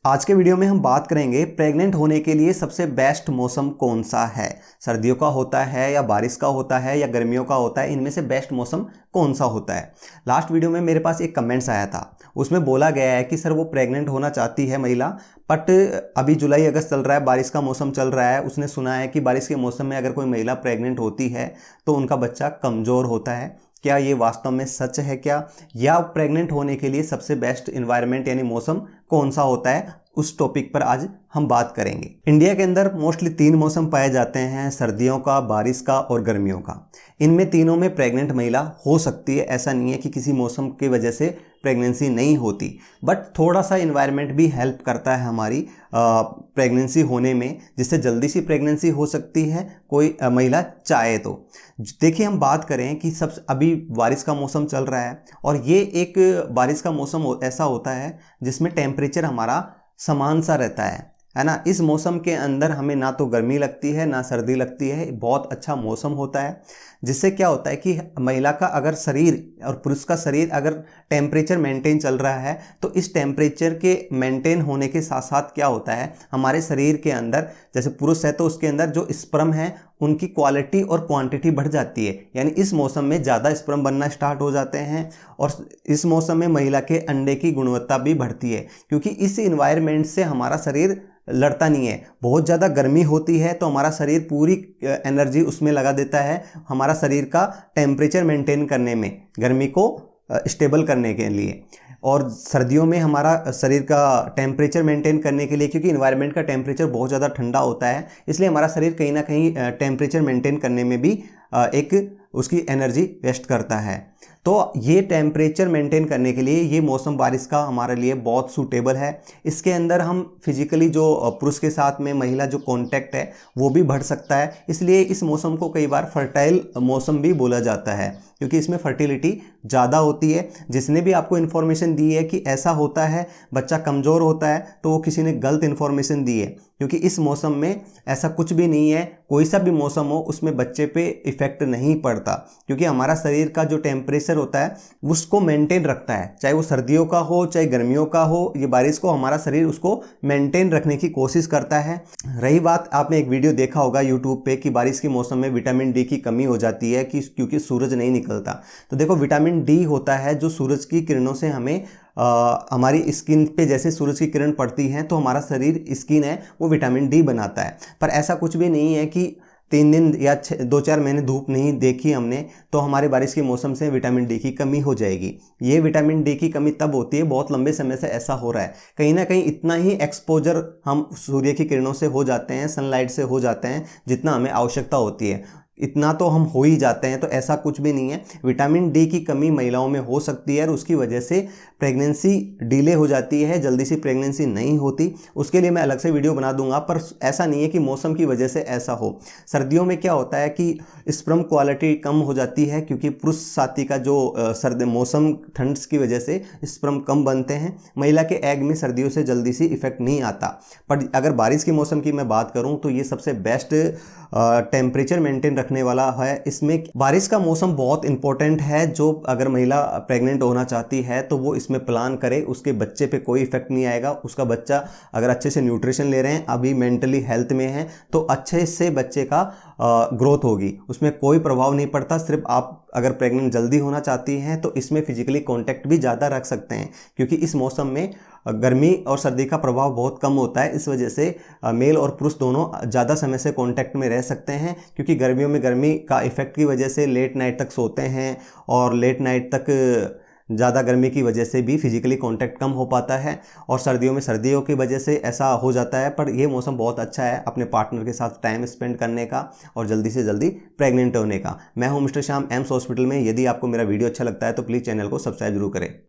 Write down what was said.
आज के वीडियो में हम बात करेंगे प्रेग्नेंट होने के लिए सबसे बेस्ट मौसम कौन सा है। सर्दियों का होता है या बारिश का होता है या गर्मियों का होता है, इनमें से बेस्ट मौसम कौन सा होता है। लास्ट वीडियो में मेरे पास एक कमेंट्स आया था, उसमें बोला गया है कि सर वो प्रेग्नेंट होना चाहती है महिला, बट अभी जुलाई अगस्त चल रहा है, बारिश का मौसम चल रहा है। उसने सुना है कि बारिश के मौसम में अगर कोई महिला प्रेग्नेंट होती है तो उनका बच्चा कमज़ोर होता है। क्या ये वास्तव में सच है क्या, या प्रेग्नेंट होने के लिए सबसे बेस्ट इन्वायरमेंट यानी मौसम कौन सा होता है, उस टॉपिक पर आज हम बात करेंगे। इंडिया के अंदर मोस्टली 3 मौसम पाए जाते हैं, सर्दियों का, बारिश का और गर्मियों का। इनमें तीनों में प्रेग्नेंट महिला हो सकती है। ऐसा नहीं है कि किसी मौसम की वजह से प्रेगनेंसी नहीं होती, बट थोड़ा सा इन्वायरमेंट भी हेल्प करता है हमारी प्रेगनेंसी होने में, जिससे जल्दी सी प्रेगनेंसी हो सकती है कोई महिला चाहे तो। देखिए, हम बात करें कि सब अभी बारिश का मौसम चल रहा है, और ये एक बारिश का मौसम ऐसा होता है जिसमें टेम्परेचर हमारा समान सा रहता है ना। इस मौसम के अंदर हमें ना तो गर्मी लगती है ना सर्दी लगती है, बहुत अच्छा मौसम होता है। जिससे क्या होता है कि महिला का अगर शरीर और पुरुष का शरीर अगर टेम्परेचर मेंटेन चल रहा है, तो इस टेम्परेचर के मेंटेन होने के साथ साथ क्या होता है, हमारे शरीर के अंदर, जैसे पुरुष है तो उसके अंदर जो स्पर्म है उनकी क्वालिटी और क्वांटिटी बढ़ जाती है। यानी इस मौसम में ज़्यादा स्पर्म बनना स्टार्ट हो जाते हैं, और इस मौसम में महिला के अंडे की गुणवत्ता भी बढ़ती है, क्योंकि इस इन्वायरमेंट से हमारा शरीर लड़ता नहीं है। बहुत ज़्यादा गर्मी होती है तो हमारा शरीर पूरी एनर्जी उसमें लगा देता है, हमारा शरीर का टेम्परेचर मेंटेन करने में, गर्मी को स्टेबल करने के लिए। और सर्दियों में हमारा शरीर का टेम्परेचर मेंटेन करने के लिए, क्योंकि इन्वायरमेंट का टेम्परेचर बहुत ज़्यादा ठंडा होता है, इसलिए हमारा शरीर कहीं ना कहीं टेम्परेचर मेंटेन करने में भी एक उसकी एनर्जी वेस्ट करता है। तो ये टेम्परेचर मेंटेन करने के लिए ये मौसम बारिश का हमारे लिए बहुत सूटेबल है। इसके अंदर हम फिजिकली जो पुरुष के साथ में महिला जो कांटेक्ट है वो भी बढ़ सकता है, इसलिए इस मौसम को कई बार फर्टाइल मौसम भी बोला जाता है, क्योंकि इसमें फर्टिलिटी ज़्यादा होती है। जिसने भी आपको इन्फॉर्मेशन दी है कि ऐसा होता है, बच्चा कमज़ोर होता है, तो वो किसी ने गलत इन्फॉर्मेशन दी है, क्योंकि इस मौसम में ऐसा कुछ भी नहीं है। कोई सा भी मौसम हो उसमें बच्चे पे इफ़ेक्ट नहीं पड़ता, क्योंकि हमारा शरीर का जो टेम्परेचर होता है उसको मेंटेन रखता है, चाहे वो सर्दियों का हो चाहे गर्मियों का हो, ये बारिश को हमारा शरीर उसको मेंटेन रखने की कोशिश करता है। रही बात, आपने एक वीडियो देखा होगा यूट्यूब पे कि बारिश के मौसम में विटामिन डी की कमी हो जाती है क्योंकि सूरज नहीं निकलता। तो देखो, विटामिन डी होता है जो सूरज की किरणों से हमें हमारी स्किन पे जैसे सूरज की किरण पड़ती हैं तो हमारा शरीर स्किन है वो विटामिन डी बनाता है। पर ऐसा कुछ भी नहीं है कि 3 दिन या 2-4 महीने धूप नहीं देखी हमने तो हमारे बारिश के मौसम से विटामिन डी की कमी हो जाएगी। ये विटामिन डी की कमी तब होती है, बहुत लंबे समय से ऐसा हो रहा है, कहीं ना कहीं इतना ही एक्सपोजर हम सूर्य की किरणों से हो जाते हैं, सनलाइट से हो जाते हैं, जितना हमें आवश्यकता होती है इतना तो हम हो ही जाते हैं। तो ऐसा कुछ भी नहीं है। विटामिन डी की कमी महिलाओं में हो सकती है और उसकी वजह से प्रेगनेंसी डिले हो जाती है, जल्दी से प्रेगनेंसी नहीं होती। उसके लिए मैं अलग से वीडियो बना दूंगा, पर ऐसा नहीं है कि मौसम की वजह से ऐसा हो। सर्दियों में क्या होता है कि स्पर्म क्वालिटी कम हो जाती है, क्योंकि पुरुष साथी का जो सर्द मौसम ठंड की वजह से स्पर्म कम बनते हैं। महिला के एग में सर्दियों से जल्दी से इफेक्ट नहीं आता। पर अगर बारिश के मौसम की मैं बात करूं तो ये सबसे बेस्ट टेम्परेचर मेंटेन रखने वाला है। इसमें बारिश का मौसम बहुत इंपॉर्टेंट है। जो अगर महिला प्रेग्नेंट होना चाहती है तो वो इसमें प्लान करे, उसके बच्चे पे कोई इफेक्ट नहीं आएगा। उसका बच्चा अगर अच्छे से न्यूट्रिशन ले रहे हैं, अभी मेंटली हेल्थ में है, तो अच्छे से बच्चे का ग्रोथ होगी, उसमें कोई प्रभाव नहीं पड़ता। सिर्फ आप अगर प्रेग्नेंट जल्दी होना चाहती हैं तो इसमें फिजिकली कांटेक्ट भी ज़्यादा रख सकते हैं, क्योंकि इस मौसम में गर्मी और सर्दी का प्रभाव बहुत कम होता है। इस वजह से मेल और पुरुष दोनों ज़्यादा समय से कांटेक्ट में रह सकते हैं, क्योंकि गर्मियों में गर्मी का इफेक्ट की वजह से लेट नाइट तक सोते हैं, और लेट नाइट तक ज़्यादा गर्मी की वजह से भी फिजिकली कांटेक्ट कम हो पाता है, और सर्दियों में सर्दियों की वजह से ऐसा हो जाता है। पर यह मौसम बहुत अच्छा है अपने पार्टनर के साथ टाइम स्पेंड करने का और जल्दी से जल्दी प्रेग्नेंट होने का। मैं हूं मिस्टर श्याम, एम्स हॉस्पिटल में। यदि आपको मेरा वीडियो अच्छा लगता है तो प्लीज़ चैनल को सब्सक्राइब जरूर करें।